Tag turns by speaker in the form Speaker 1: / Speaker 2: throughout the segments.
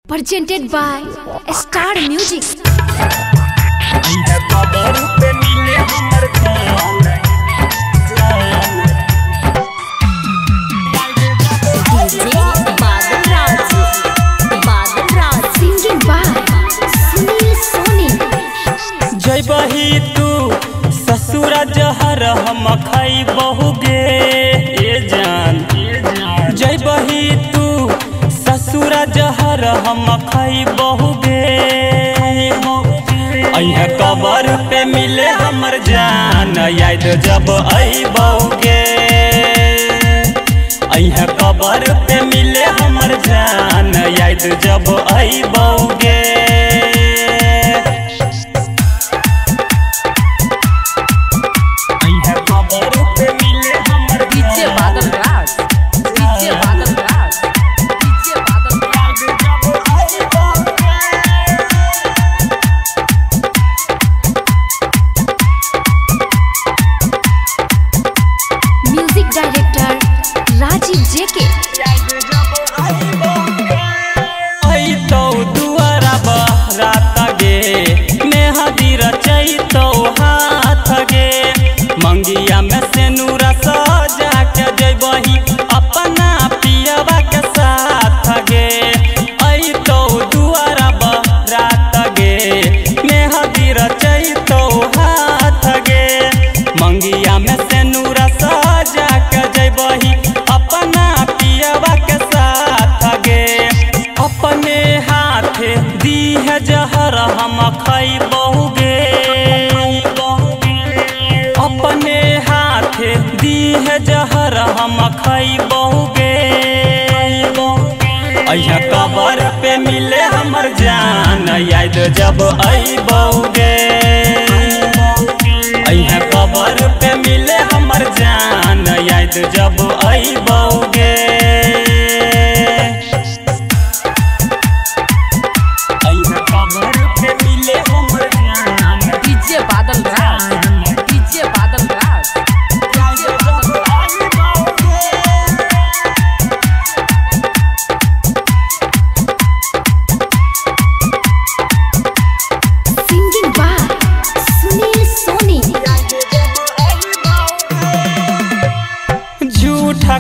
Speaker 1: Presented by Star Music. Singing by Sunil Soni.
Speaker 2: जय बही तू ससुरा जहर हम खाई बहुगे ये जान। जय बही तू ससुरा जहर हम खाई बहुगे। अइहे कबर पे मिले हमर जान याद जब आई बहुगे। अइहे कबर पे मिले हमर जान याद जब आई बहुगे। मंगिया में से नूरा सजा के जइबही अपना पियवा के साथ गे। आई तो दुआरा बरात गे मेहदी रचैतो हाथ गे। मंगिया में से नूरा सजा के जइबही अपना पियवा के साथ गे। अपने हाथ दी है जहर हम खाई बहुगे। अपने हाथ दी है जहर हम खाई बहुगे। अइहे कबर पे मिले हमर जान याद जब आई बहुगे। अइहे कबर पे मिले हमर जान याद जब आई बहुगे। अइहे कबर पे मिले हमर जान
Speaker 3: डीजे बादल राज।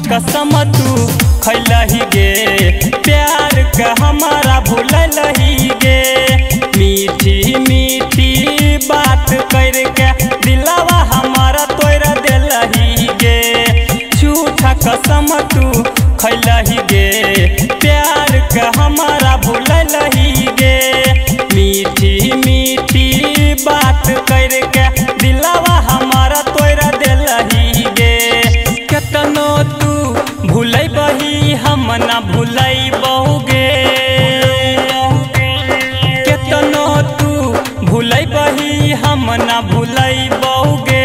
Speaker 2: कसम तू खैलही गे प्यार का हमारा भूलही गे। मीठी मीठी बात करके दिलवा हमारा तोड़ दिलही गे। झूठा कसम तू खैलही गे प्यार का हमारा भूलही गे। मीठी मीठी बात करके दिलवा हमारा तोड़ दिलही गे। केतनो तू भूलै बही हम ना भूलै बहुगे। केतनो तू भूलै बही हम ना भूलै बहुगे।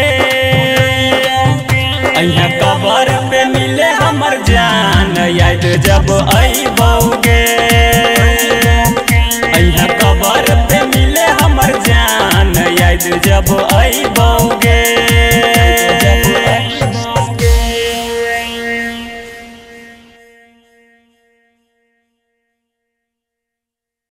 Speaker 2: अइहे कबर पे मिले हमर जान याद जब आई बहुगे। अइहे कबर पे मिले हमर जान याद जब आई बहुगे।